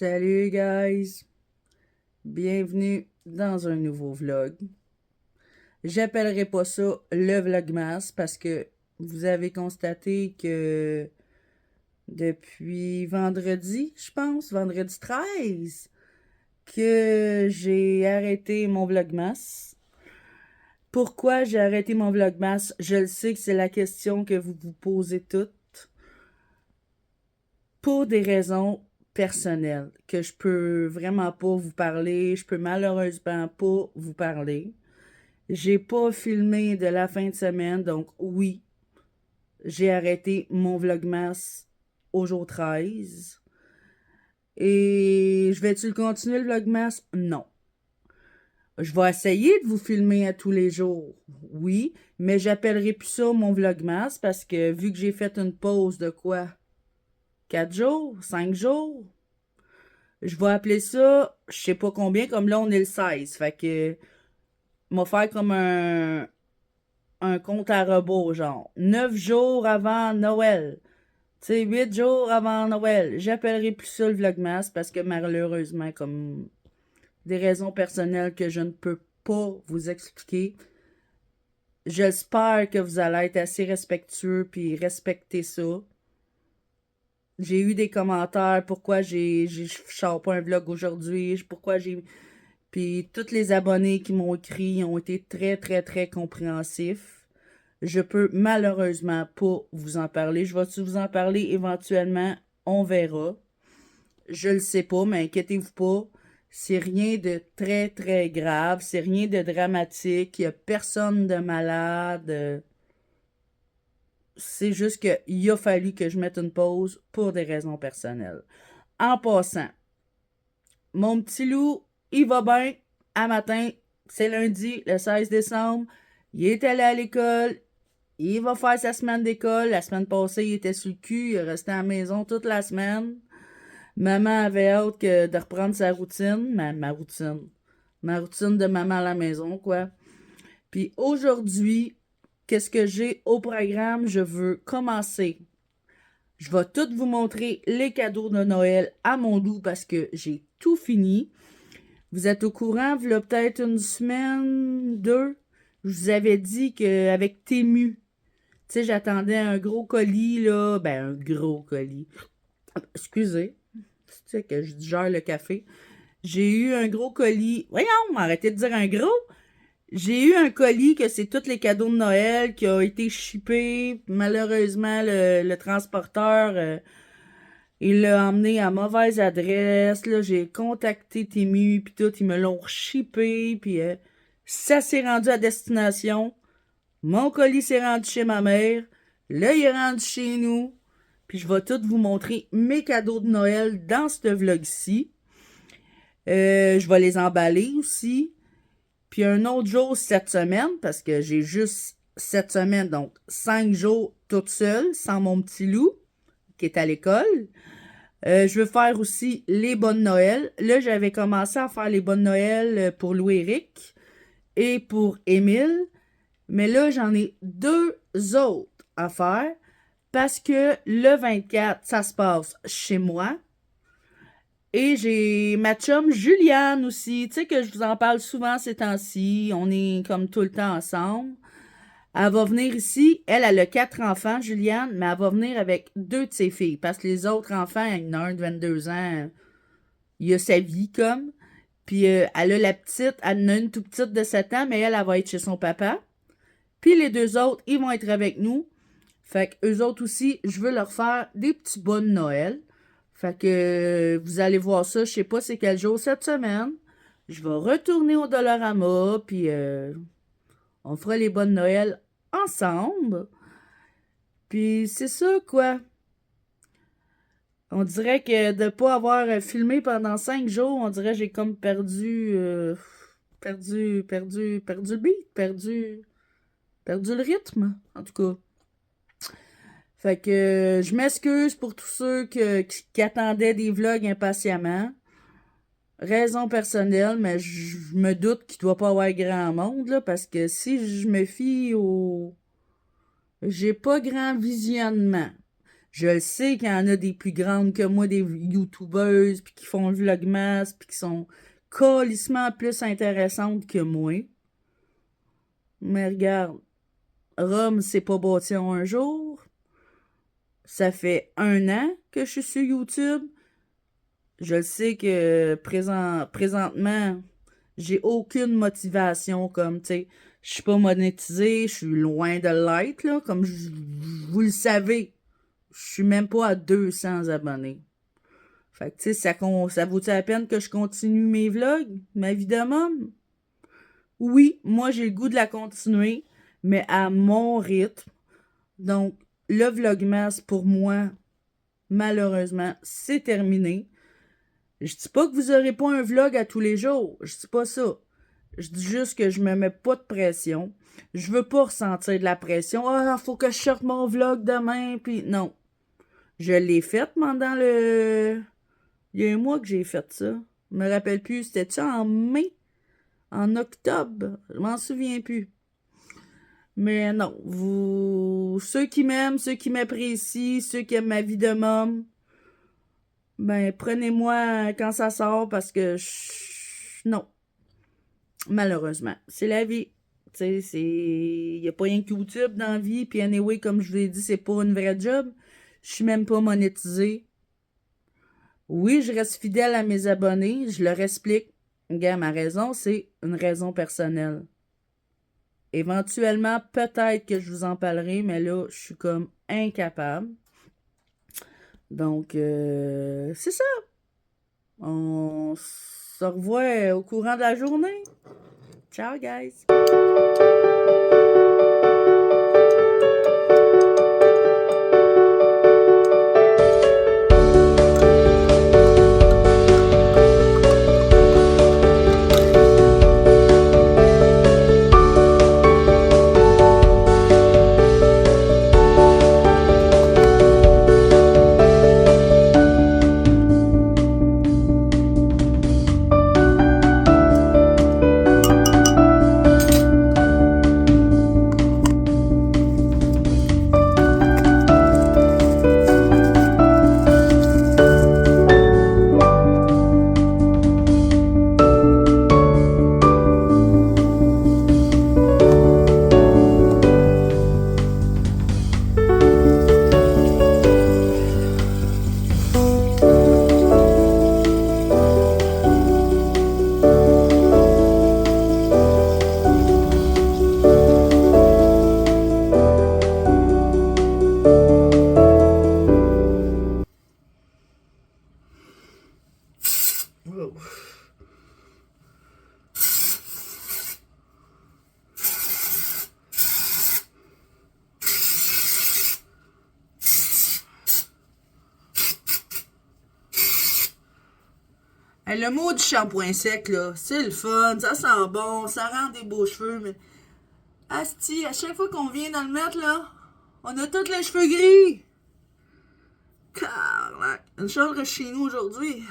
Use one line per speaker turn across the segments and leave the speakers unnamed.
Salut guys, bienvenue dans un nouveau vlog. J'appellerai pas ça le vlogmas parce que vous avez constaté que depuis vendredi, je pense, vendredi 13, que j'ai arrêté mon vlogmas. Pourquoi j'ai arrêté mon vlogmas? Je le sais que c'est la question que vous vous posez toutes. Pour des raisons personnelles que je peux vraiment pas vous parler, je peux malheureusement pas vous parler. J'ai pas filmé de la fin de semaine, donc oui, j'ai arrêté mon vlogmas au jour 13. Et je vais-tu le continuer le vlogmas? Non. Je vais essayer de vous filmer à tous les jours, oui, mais j'appellerai plus ça mon vlogmas parce que vu que j'ai fait une pause de quoi? 4 jours? 5 jours? Je vais appeler ça, je sais pas combien, comme là on est le 16. Fait que, m'a faire comme un compte à rebours, genre 9 jours avant Noël. Tu sais, 8 jours avant Noël. J'appellerai plus ça le Vlogmas parce que malheureusement, comme des raisons personnelles que je ne peux pas vous expliquer, j'espère que vous allez être assez respectueux puis respecter ça. J'ai eu des commentaires pourquoi je sors pas un vlog aujourd'hui, pourquoi j'ai. Puis tous les abonnés qui m'ont écrit ont été très, très, très compréhensifs. Je peux malheureusement pas vous en parler. Je vais vous en parler éventuellement. On verra. Je le sais pas, mais inquiétez-vous pas. C'est rien de très, très grave. C'est rien de dramatique. Il n'y a personne de malade. C'est juste qu'il a fallu que je mette une pause pour des raisons personnelles. En passant, mon petit loup, il va bien. À matin, c'est lundi, le 16 décembre. Il est allé à l'école. Il va faire sa semaine d'école. La semaine passée, il était sur le cul. Il est resté à la maison toute la semaine. Maman avait hâte de reprendre sa routine. Ma routine. Ma routine de maman à la maison, quoi. Puis aujourd'hui, qu'est-ce que j'ai au programme? Je veux commencer. Je vais tout vous montrer les cadeaux de Noël à mon loup parce que j'ai tout fini. Vous êtes au courant, il y a peut-être une semaine, deux, je vous avais dit qu'avec Temu, tu sais, j'attendais un gros colis, là, ben un gros colis. Excusez, tu sais que je digère le café. J'ai eu un gros colis. Voyons, arrêtez de dire un gros. J'ai eu un colis que c'est tous les cadeaux de Noël qui ont été shippés. Malheureusement, le transporteur, il l'a emmené à mauvaise adresse. Là, j'ai contacté Temu, puis tout, ils me l'ont shippé, puis ça s'est rendu à destination. Mon colis s'est rendu chez ma mère. Là, il est rendu chez nous. Puis je vais tout vous montrer mes cadeaux de Noël dans ce vlog-ci. Je vais les emballer aussi. Puis un autre jour cette semaine, parce que j'ai juste cette semaine, donc 5 jours toute seule, sans mon petit loup, qui est à l'école. Je veux faire aussi les bonnes Noël. Là, j'avais commencé à faire les bonnes Noël pour Louis-Éric et pour Émile. Mais là, j'en ai deux autres à faire parce que le 24, ça se passe chez moi. Et j'ai ma chum Juliane aussi. Tu sais que je vous en parle souvent ces temps-ci. On est comme tout le temps ensemble. Elle va venir ici. Elle a 4 enfants, Juliane, mais elle va venir avec 2 de ses filles. Parce que les autres enfants, il y en a un de 22 ans, il a sa vie comme. Puis elle a la petite, elle en a une tout petite de 7 ans, mais elle va être chez son papa. Puis les 2 autres, ils vont être avec nous. Fait que eux autres aussi, je veux leur faire des petits bas de Noël. Fait que vous allez voir ça, je sais pas c'est quel jour cette semaine. Je vais retourner au Dollarama, puis on fera les bonnes Noël ensemble. Puis c'est ça, quoi. On dirait que de pas avoir filmé pendant 5 jours, on dirait que j'ai comme perdu le beat, perdu le rythme, en tout cas. Fait que je m'excuse pour tous ceux qui attendaient des vlogs impatiemment. Raison personnelle, mais je me doute qu'il doit pas avoir grand monde, là, parce que si je me fie au. J'ai pas grand visionnement. Je le sais qu'il y en a des plus grandes que moi, des youtubeuses, puis qui font le vlogmas, puis qui sont calissement plus intéressantes que moi. Mais regarde, Rome s'est pas bâti en un jour. Ça fait 1 an que je suis sur YouTube. Je sais que présentement, j'ai aucune motivation, comme, tu sais, je suis pas monétisée, je suis loin de l'être, là, comme vous le savez. Je suis même pas à 200 abonnés. Fait que, tu sais, ça vaut-il la peine que je continue mes vlogs, ma vie de môme? Oui, moi, j'ai le goût de la continuer, mais à mon rythme. Donc, le vlogmas, pour moi, malheureusement, c'est terminé. Je dis pas que vous aurez pas un vlog à tous les jours. Je dis pas ça. Je dis juste que je me mets pas de pression. Je veux pas ressentir de la pression. Ah, faut que je sorte mon vlog demain, puis non. Je l'ai fait pendant le... Il y a 1 mois que j'ai fait ça. Je me rappelle plus. C'était ça en mai? En octobre? Je m'en souviens plus. Mais non, ceux qui m'aiment, ceux qui m'apprécient, ceux qui aiment ma vie de môme, ben, prenez-moi quand ça sort parce que non. Malheureusement. C'est la vie. Tu sais, il n'y a pas rien que YouTube dans la vie. Puis anyway, comme je vous l'ai dit, c'est pas une vraie job. Je suis même pas monétisée. Oui, je reste fidèle à mes abonnés. Je leur explique. Regarde, ma raison, c'est une raison personnelle. Éventuellement, peut-être que je vous en parlerai, mais là, je suis comme incapable. Donc, c'est ça. On se revoit au courant de la journée. Ciao, guys! Wow. Hey, le mot du shampoing sec, là, c'est le fun, ça sent bon, ça rend des beaux cheveux, mais... Asti, à chaque fois qu'on vient dans le mettre, là, on a tous les cheveux gris. Carlac. Une chose reste chez nous aujourd'hui.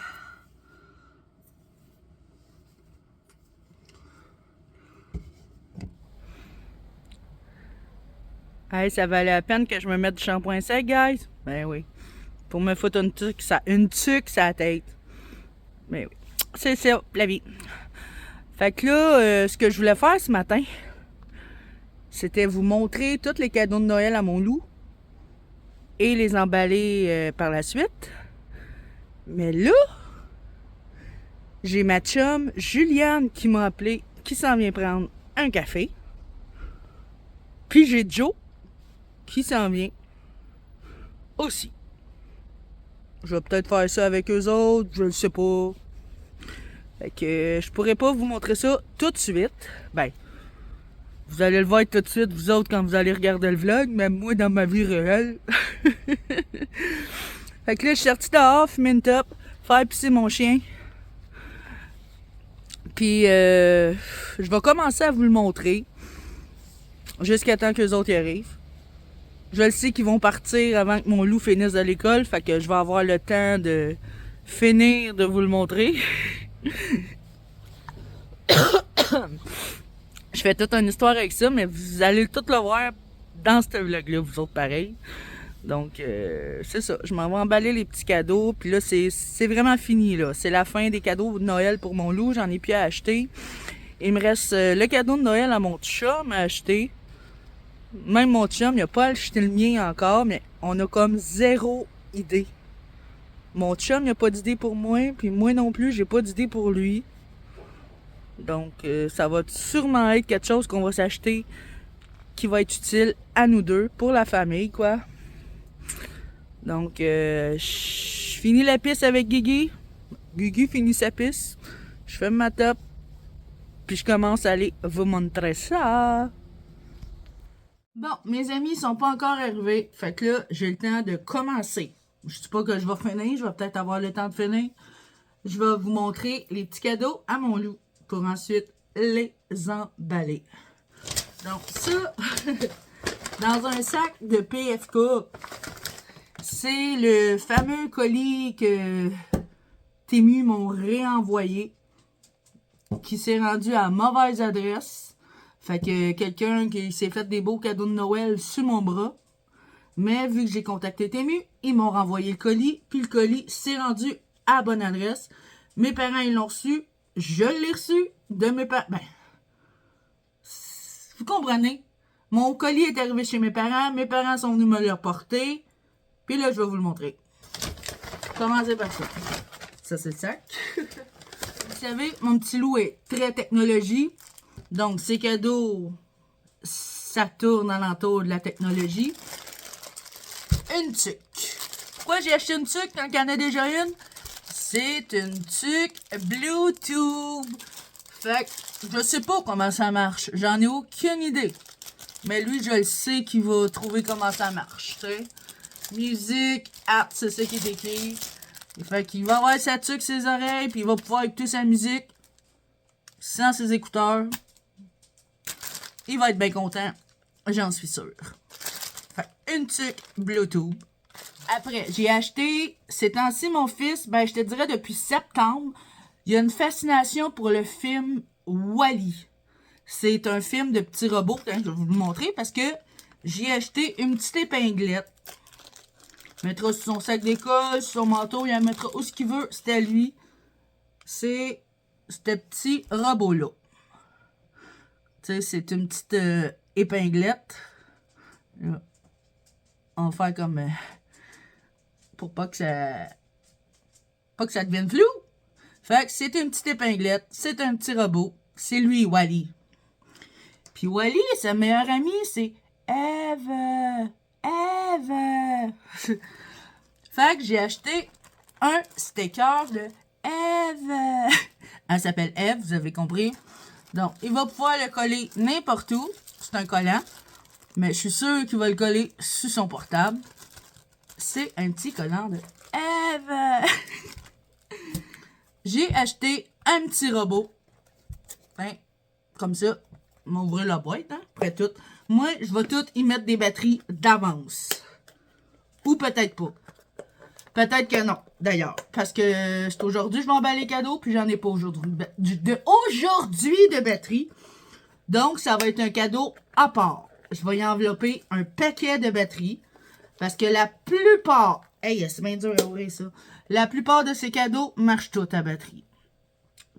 Hey, ça valait la peine que je me mette du shampoing sec, guys? Ben oui. Pour me foutre une tuque sur la tête. Ben oui. C'est ça, la vie. Fait que là, ce que je voulais faire ce matin, c'était vous montrer tous les cadeaux de Noël à mon loup et les emballer par la suite. Mais là, j'ai ma chum Juliane qui m'a appelé, qui s'en vient prendre un café. Puis j'ai Joe qui s'en vient aussi. Je vais peut-être faire ça avec eux autres, je ne sais pas. Fait que je pourrais pas vous montrer ça tout de suite. Ben, vous allez le voir tout de suite, vous autres, quand vous allez regarder le vlog, même moi dans ma vie réelle. Fait que là, je suis sortie dehors, fumer une top, faire pisser mon chien. Puis, je vais commencer à vous le montrer. Jusqu'à temps que les autres y arrivent. Je le sais qu'ils vont partir avant que mon loup finisse de l'école. Fait que je vais avoir le temps de finir de vous le montrer. Je fais toute une histoire avec ça, mais vous allez tout le voir dans ce vlog-là, vous autres pareil. Donc, c'est ça. Je m'en vais emballer les petits cadeaux. Puis là, c'est vraiment fini, là. C'est la fin des cadeaux de Noël pour mon loup. J'en ai plus à acheter. Il me reste le cadeau de Noël à mon chum à acheter. Même mon chum, il n'a pas acheté le mien encore, mais on a comme zéro idée. Mon chum, il n'a pas d'idée pour moi, puis moi non plus, j'ai pas d'idée pour lui. Donc, ça va sûrement être quelque chose qu'on va s'acheter qui va être utile à nous deux, pour la famille, quoi. Donc, je finis la piste avec Guigui. Guigui finit sa piste. Je fais ma top. Puis je commence à aller vous montrer ça. Bon, mes amis sont pas encore arrivés. Fait que là, j'ai le temps de commencer. Je dis pas que je vais finir. Je vais peut-être avoir le temps de finir. Je vais vous montrer les petits cadeaux à mon loup. Pour ensuite les emballer. Donc ça, dans un sac de PFK, c'est le fameux colis que Temu m'ont réenvoyé, qui s'est rendu à mauvaise adresse. Fait que quelqu'un qui s'est fait des beaux cadeaux de Noël sur mon bras. Mais vu que j'ai contacté Temu, ils m'ont renvoyé le colis, puis le colis s'est rendu à bonne adresse. Mes parents, ils l'ont reçu. Je l'ai reçu de mes parents. Ben, vous comprenez? Mon colis est arrivé chez mes parents sont venus me le reporter, puis là, je vais vous le montrer. Commencez par ça. Ça, c'est le sac. Vous savez, mon petit loup est très technologie, donc ces cadeaux, ça tourne alentour de la technologie. Une tuque. Pourquoi j'ai acheté une tuque quand il y en a déjà une? C'est une tuque Bluetooth. Fait que je sais pas comment ça marche. J'en ai aucune idée. Mais lui, je le sais qu'il va trouver comment ça marche. Tu sais. Musique, art, c'est ça qui est écrit. Fait qu'il va avoir sa tuque, ses oreilles, puis il va pouvoir écouter sa musique sans ses écouteurs. Il va être bien content. J'en suis sûre. Fait une tuque Bluetooth. Après, j'ai acheté, ces temps-ci, mon fils, ben je te dirais depuis septembre, il y a une fascination pour le film Wall-E. C'est un film de petits robots, je vais vous le montrer parce que j'ai acheté une petite épinglette. Il mettra sur son sac d'école, sur son manteau, il en mettra où ce qu'il veut, c'est à lui. C'est ce petit robot-là. Tu sais, c'est une petite épinglette. Là. On va faire comme... pour pas que ça devienne flou. Fait que c'est une petite épinglette, c'est un petit robot, c'est lui, Wall-E. Puis Wall-E, sa meilleure amie, c'est Eve. Fait que j'ai acheté un sticker de Eve. Elle s'appelle Eve, vous avez compris. Donc, il va pouvoir le coller n'importe où. C'est un collant. Mais je suis sûre qu'il va le coller sur son portable. C'est un petit collant de Eve. J'ai acheté un petit robot. Hein, comme ça. On va ouvrir la boîte, hein, après tout. Moi, je vais tout y mettre des batteries d'avance. Ou peut-être pas. Peut-être que non, d'ailleurs. Parce que c'est aujourd'hui, je vais emballer les cadeaux, puis j'en ai pas aujourd'hui de batterie. Donc, ça va être un cadeau à part. Je vais y envelopper un paquet de batteries. Parce que la plupart... Hey, c'est bien dur à ouvrir ça. La plupart de ces cadeaux marchent tous à batterie.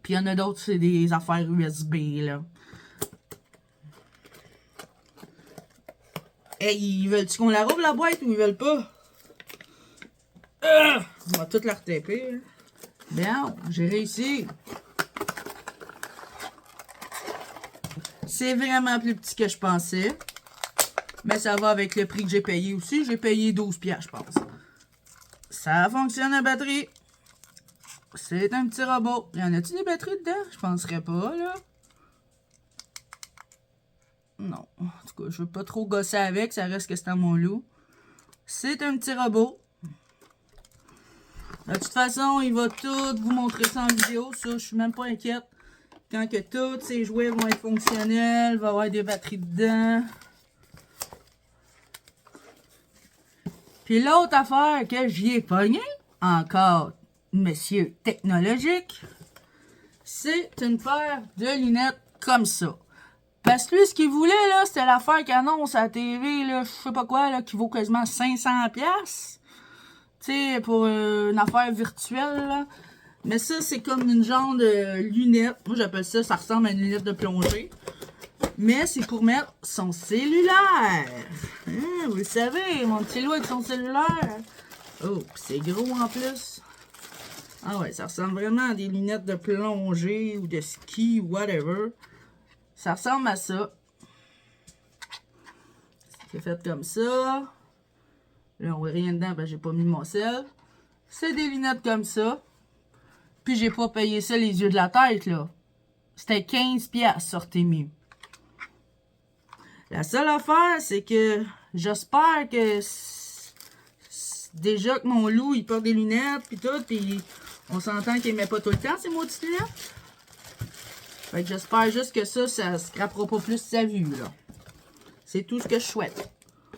Puis il y en a d'autres, c'est des affaires USB, là. Hey, ils veulent-tu qu'on la rouvre, la boîte, ou ils veulent pas? On va tout la retaper. Bien, j'ai réussi. C'est vraiment plus petit que je pensais. Mais ça va avec le prix que j'ai payé aussi. J'ai payé 12$, je pense. Ça fonctionne à batterie. C'est un petit robot. Y en a-tu des batteries dedans? Je penserais pas, là. Non. En tout cas, je veux pas trop gosser avec. Ça reste que c'est à mon loup. C'est un petit robot. De toute façon, il va tout vous montrer ça en vidéo. Ça, je suis même pas inquiète. Quand que tous ces jouets vont être fonctionnels, il va y avoir des batteries dedans. Puis l'autre affaire que j'y ai pogné, encore, monsieur technologique, c'est une paire de lunettes comme ça. Parce que lui, ce qu'il voulait, là, c'était l'affaire qu'il annonce à la TV, là, je sais pas quoi, là, qui vaut quasiment 500$. Tu sais, pour une affaire virtuelle, là. Mais ça, c'est comme une genre de lunette. Moi, j'appelle ça, ça ressemble à une lunette de plongée. Mais c'est pour mettre son cellulaire. Vous le savez, mon petit loup avec son cellulaire. Oh, c'est gros en plus. Ah ouais, ça ressemble vraiment à des lunettes de plongée ou de ski, whatever. Ça ressemble à ça. C'est fait comme ça. Là, on voit rien dedans, ben j'ai pas mis mon sel. C'est des lunettes comme ça. Puis j'ai pas payé ça les yeux de la tête, là. C'était 15$ sur Temu. La seule affaire, c'est que j'espère que déjà que mon loup, il porte des lunettes, puis tout, puis on s'entend qu'il met pas tout le temps ces maudites lunettes. Fait que j'espère juste que ça scrapera pas plus sa vue, là. C'est tout ce que je souhaite.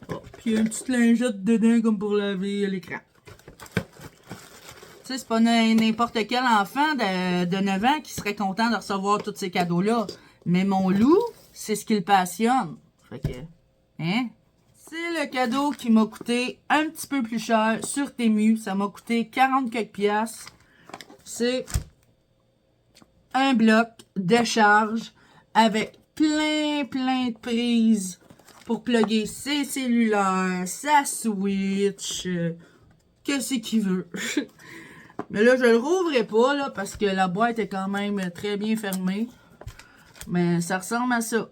Oh, puis une petite lingette dedans comme pour laver l'écran. Tu sais, c'est pas n'importe quel enfant de 9 ans qui serait content de recevoir tous ces cadeaux-là. Mais mon loup, c'est ce qui le passionne. Fait que, hein? C'est le cadeau qui m'a coûté un petit peu plus cher sur Temu. Ça m'a coûté 40 quelques piastres. C'est un bloc de charge avec plein de prises pour plugger ses cellulaires, sa Switch, qu'est-ce qu'il veut. Mais là, je le rouvrirai pas, là, parce que la boîte est quand même très bien fermée. Mais ça ressemble à ça.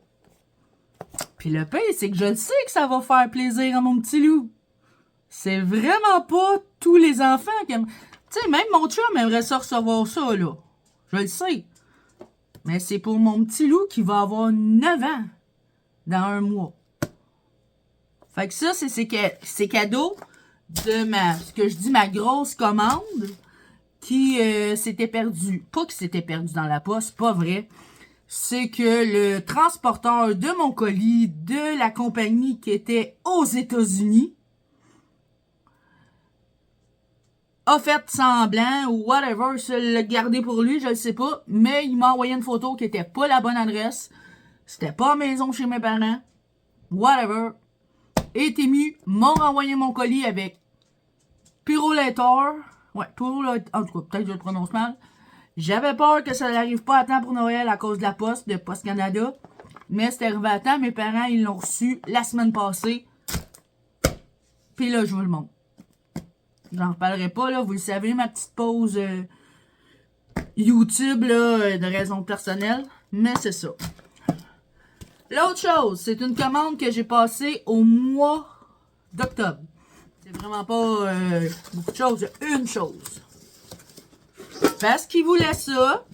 Puis le pire, c'est que je le sais que ça va faire plaisir à mon petit loup. C'est vraiment pas tous les enfants qui aiment... Tu sais, même mon chum aimerait ça recevoir ça, là. Je le sais. Mais c'est pour mon petit loup qui va avoir 9 ans dans un mois. Fait que ça, c'est cadeau de ce que je dis, ma grosse commande qui s'était perdue. Pas que c'était perdu dans la poste, pas vrai. C'est que le transporteur de mon colis de la compagnie qui était aux États-Unis a fait semblant ou whatever, se le garder pour lui, je le sais pas, mais il m'a envoyé une photo qui était pas la bonne adresse. C'était pas à maison chez mes parents. Whatever. Et Temu m'ont renvoyé mon colis avec Pyrolator. Ouais, Pyrolator. En tout cas, peut-être que je le prononce mal. J'avais peur que ça n'arrive pas à temps pour Noël à cause de la poste, de Poste Canada. Mais c'était arrivé à temps. Mes parents, ils l'ont reçu la semaine passée. Puis là, je vous le montre. J'en reparlerai pas, là. Vous le savez, ma petite pause YouTube, là, de raison personnelle. Mais c'est ça. L'autre chose, c'est une commande que j'ai passée au mois d'octobre. C'est vraiment pas beaucoup de choses. Il y a une chose. Parce qu'il voulait ça.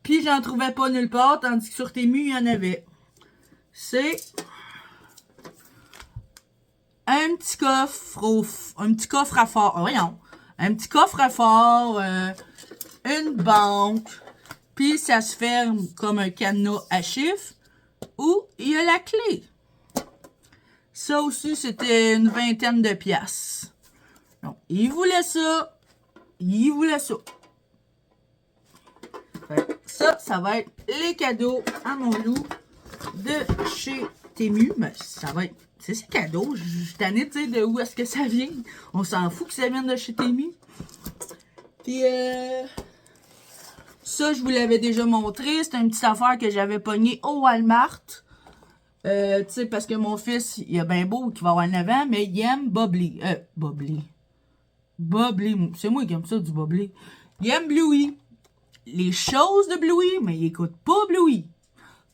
Puis j'en trouvais pas nulle part. Tandis que sur Temu, il y en avait. C'est un petit coffre à fort. Voyons. Un petit coffre à fort. Une banque. Puis ça se ferme comme un cadenas à chiffres. Où il y a la clé. Ça aussi, c'était une 20aine de piastres. Donc, il voulait ça. Il voulait ça. Ça va être les cadeaux à mon loup de chez Temu. Mais ça va être... C'est ces cadeaux. Je suis tannée, tu sais, de où est-ce que ça vient. On s'en fout que ça vienne de chez Temu. Puis, ça, je vous l'avais déjà montré. C'est une petite affaire que j'avais pognée au Walmart. Tu sais, parce que mon fils, il a bien beau qu'il va avoir 9 ans, mais il aime Bobbly. Bobbly. C'est moi qui aime ça, du Bobbly. Il aime Bluey. Les choses de Bluey, mais il écoute pas Bluey.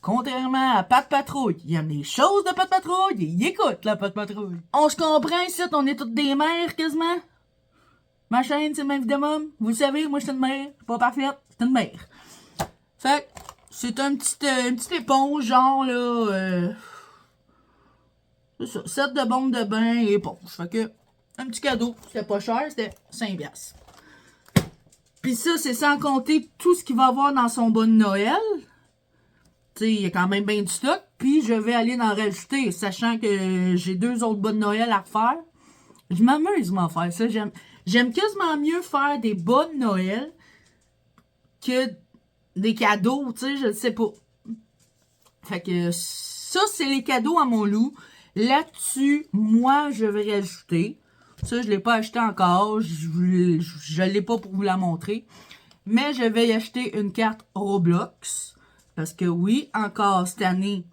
Contrairement à Pat Patrouille, il aime les choses de Pat Patrouille et il écoute la Pat Patrouille. On se comprend ici, on est toutes des mères quasiment. Ma chaîne, c'est ma vie de môme. Vous le savez, moi, je suis une mère. Je suis pas parfaite, c'est une mère. Fait que, c'est une petite éponge, genre, là, c'est ça, set de bombe de bain et éponge. Fait que, un petit cadeau. C'était pas cher, c'était 5$. Puis ça, c'est sans compter tout ce qu'il va avoir dans son bon de Noël. Tu sais, il y a quand même bien du stock. Puis je vais aller en rajouter, sachant que j'ai 2 autres bas de Noël à refaire. Je m'amuse à faire ça. J'aime quasiment mieux faire des bas de Noël que des cadeaux, tu sais, je ne sais pas. Fait que ça, c'est les cadeaux à mon loup. Là-dessus, moi, je vais rajouter. Ça, je ne l'ai pas acheté encore. Je ne l'ai pas pour vous la montrer. Mais je vais y acheter une carte Roblox. Parce que oui, encore cette année,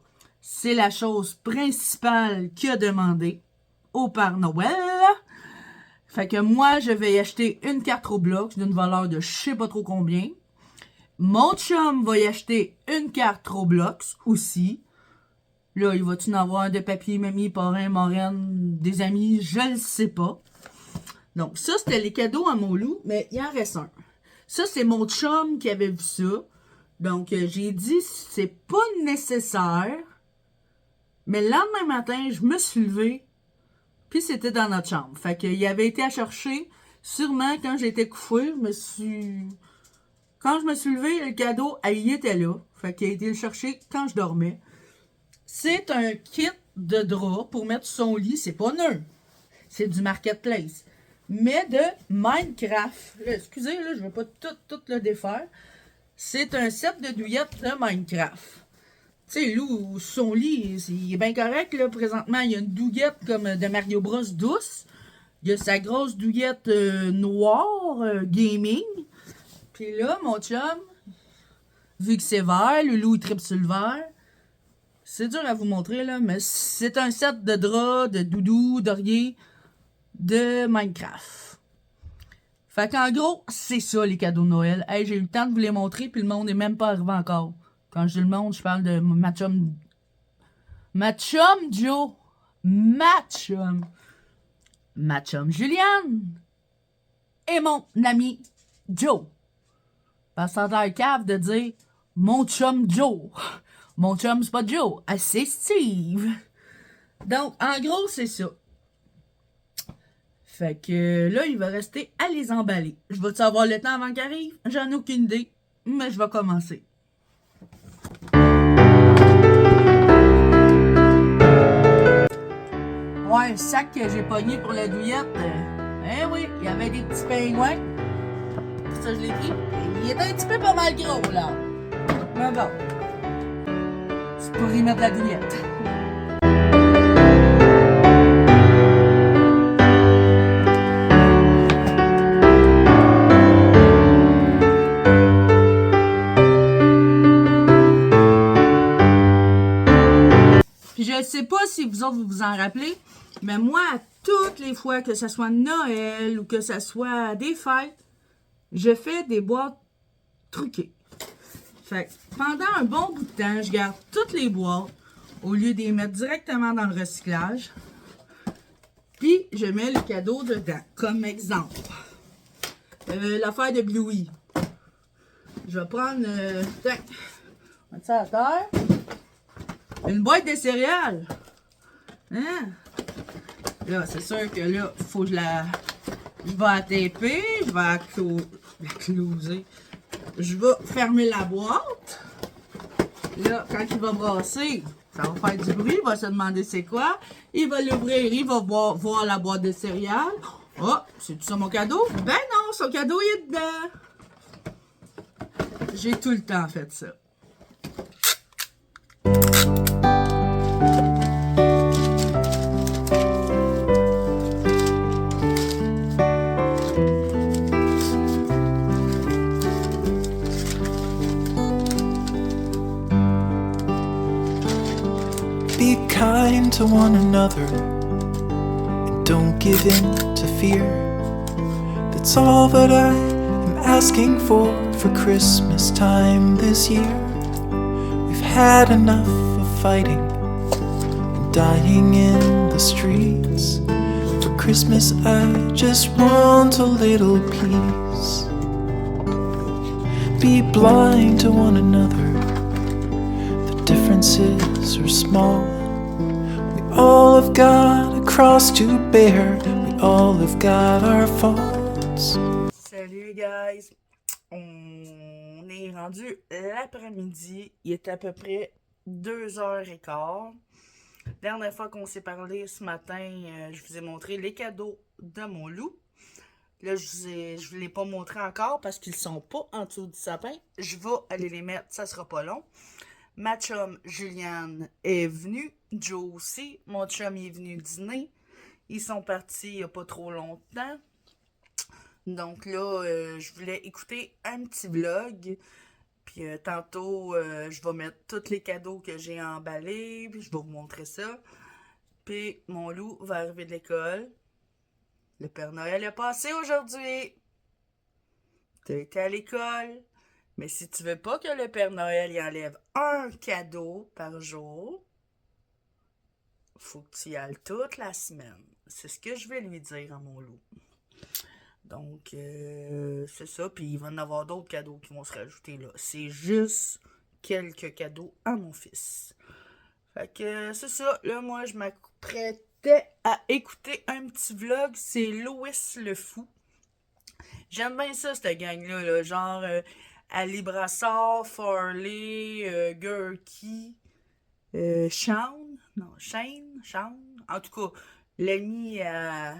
c'est la chose principale qu'il a demandé au Père Noël. Fait que moi, je vais y acheter une carte Roblox d'une valeur de je sais pas trop combien. Mon chum va y acheter une carte Roblox aussi. Là, il va-tu en avoir de papier, mamie, parrain, marraine, des amis? Je le sais pas. Donc, ça, c'était les cadeaux à mon loup, mais il en reste un. Ça, c'est mon chum qui avait vu ça. Donc, j'ai dit, c'est pas nécessaire. Mais le lendemain matin, je me suis levée, puis c'était dans notre chambre. Fait qu'il avait été à chercher. Sûrement, quand j'étais couchée, quand je me suis levée, le cadeau, il était là. Fait qu'il a été le chercher quand je dormais. C'est un kit de drap pour mettre son lit. C'est pas neuf. C'est du Marketplace. Mais de Minecraft. Là, excusez, là, je vais pas tout le défaire. C'est un set de douillettes de Minecraft. Tu sais, Lou, son lit, il est bien correct, là, présentement. Il y a une douillette comme de Mario Bros douce. Il y a sa grosse douillette noire, gaming. Puis là, mon chum, vu que c'est vert, le loup, il tripe sur le vert. C'est dur à vous montrer, là, mais c'est un set de draps, de doudou, d'oreiller, de Minecraft. Fait qu'en gros, c'est ça, les cadeaux de Noël. Hey, j'ai eu le temps de vous les montrer, puis le monde n'est même pas arrivé encore. Quand je dis le monde, je parle de ma chum... Ma chum Joe. Ma chum Juliane. Et mon ami Joe. Parce que ça a l'air cave de dire mon chum Joe. Mon chum, c'est pas Joe. C'est Steve. Donc, en gros, c'est ça. Fait que là, il va rester à les emballer. Je vais-tu avoir le temps avant qu'il arrive? J'en ai aucune idée. Mais je vais commencer. Ouais, un sac que j'ai pogné pour la douillette. Eh oui, il y avait des petits pingouins. Ça, je l'ai pris. Il était un petit peu pas mal gros, là. Mais bon. C'est pour y mettre la douillette. Puis je ne sais pas si vous autres vous vous en rappelez, mais moi, toutes les fois que ce soit Noël ou que ce soit des fêtes, je fais des boîtes truquées. Fait que pendant un bon bout de temps, je garde toutes les boîtes au lieu de les mettre directement dans le recyclage. Puis, je mets le cadeau dedans, comme exemple. L'affaire de Bluey. Je vais prendre... on va mettre ça à terre. Une boîte de céréales. Hein? Là, c'est sûr que là, il faut que je vais la taper, je vais la closer. Je vais fermer la boîte. Là, quand il va brasser, ça va faire du bruit. Il va se demander c'est quoi. Il va l'ouvrir, il va voir la boîte de céréales. Oh, c'est tout ça mon cadeau? Ben non, son cadeau il est dedans. J'ai tout le temps fait ça.
Be kind to one another and don't give in to fear. That's all that I am asking for Christmas time this year. We've had enough of fighting and dying in the streets. For Christmas I just want a little peace. Be blind to one another. The differences are small. We all have got a cross to bear. We all have got our faults.
Salut guys! On est rendu l'après-midi. Il est à peu près 2h15. Dernière fois qu'on s'est parlé ce matin, je vous ai montré les cadeaux de mon loup. Là, je vous les pas montré encore parce qu'ils sont pas en dessous du sapin. Je vais aller les mettre, ça sera pas long. Ma chum Juliane est venue. Joe aussi. Mon chum est venu dîner. Ils sont partis il n'y a pas trop longtemps. Donc là, je voulais écouter un petit vlog. Puis tantôt, je vais mettre tous les cadeaux que j'ai emballés. Puis je vais vous montrer ça. Puis mon loup va arriver de l'école. Le Père Noël est passé aujourd'hui. Tu as été à l'école. Mais si tu veux pas que le Père Noël y enlève un cadeau par jour, faut que tu y ailles toute la semaine. C'est ce que je vais lui dire à mon loup. Donc, c'est ça. Puis il va y en avoir d'autres cadeaux qui vont se rajouter là. C'est juste quelques cadeaux à mon fils. Fait que c'est ça. Là, moi, je m'apprêtais à écouter un petit vlog. C'est Louis le Fou. J'aime bien ça, cette gang-là. Là. Genre, Ali Brassard, Farley, Gurky, Shane. En tout cas, l'ami à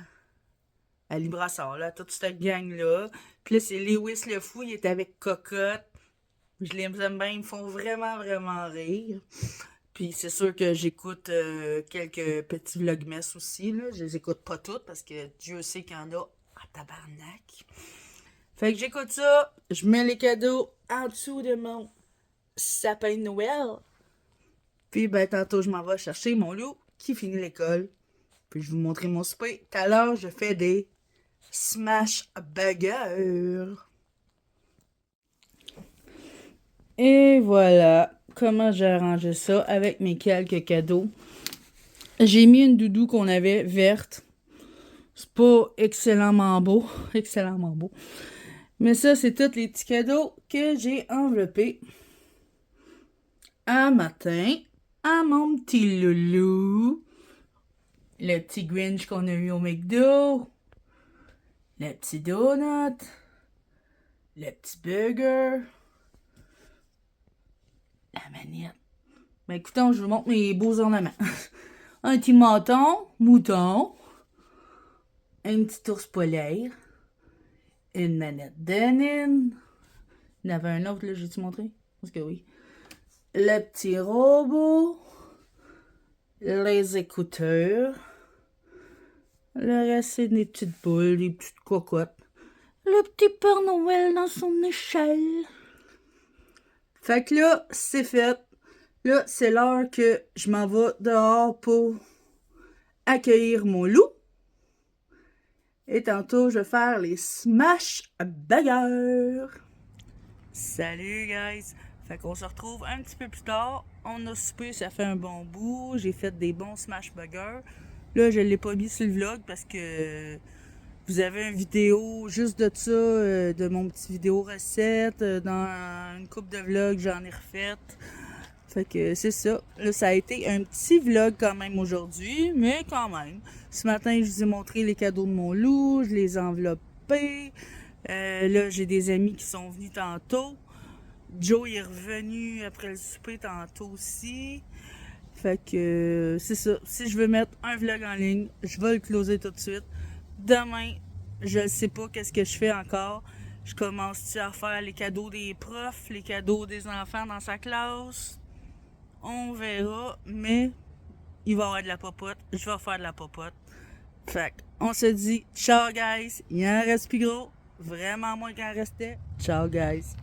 Brassard, là, toute cette gang-là. Puis là, c'est Lewis le Fou, il est avec Cocotte. Je les aime bien, ils me font vraiment, vraiment rire. Puis c'est sûr que j'écoute quelques petits vlogmess aussi, là. Je les écoute pas toutes parce que Dieu sait qu'il y en a à tabarnak. Fait que j'écoute ça, je mets les cadeaux en dessous de mon sapin de Noël. Puis ben tantôt, je m'en vais chercher mon loup qui finit l'école. Puis je vais vous montrer mon souper. Tout à l'heure, je fais des smash burgers. Et voilà comment j'ai arrangé ça avec mes quelques cadeaux. J'ai mis une doudou qu'on avait verte. C'est pas excellemment beau. Mais ça, c'est tous les petits cadeaux que j'ai enveloppés un matin à mon petit loulou. Le petit Grinch qu'on a eu au McDo. Le petit donut. Le petit burger. La manette. Ben écoutez, je vous montre mes beaux ornements. Un petit mouton. Un petit ours polaire. Une manette Denon. Il y en avait un autre, là, j'ai-tu montré? Parce que oui. Le petit robot. Les écouteurs. Le reste, c'est des petites boules, des petites cocottes. Le petit Père Noël dans son échelle. Fait que là, c'est fait. Là, c'est l'heure que je m'en vais dehors pour accueillir mon loup. Et tantôt, je vais faire les smash burgers. Salut, guys! Fait qu'on se retrouve un petit peu plus tard. On a soupé, ça fait un bon bout. J'ai fait des bons smash burgers. Là, je ne l'ai pas mis sur le vlog parce que vous avez une vidéo juste de ça, de mon petit vidéo recette. Dans une couple de vlogs, j'en ai refait. Fait que c'est ça. Là, ça a été un petit vlog quand même aujourd'hui, mais quand même. Ce matin, je vous ai montré les cadeaux de mon loup, je les ai enveloppés. Là, j'ai des amis qui sont venus tantôt. Joe est revenu après le souper tantôt aussi. Fait que c'est ça. Si je veux mettre un vlog en ligne, je vais le closer tout de suite. Demain, je ne sais pas qu'est-ce que je fais encore. Je commence à faire les cadeaux des profs, les cadeaux des enfants dans sa classe. On verra, mais il va y avoir de la popote. Je vais faire de la popote. Fait on se dit ciao guys. Il en reste plus gros. Vraiment moins qu'il en restait. Ciao guys.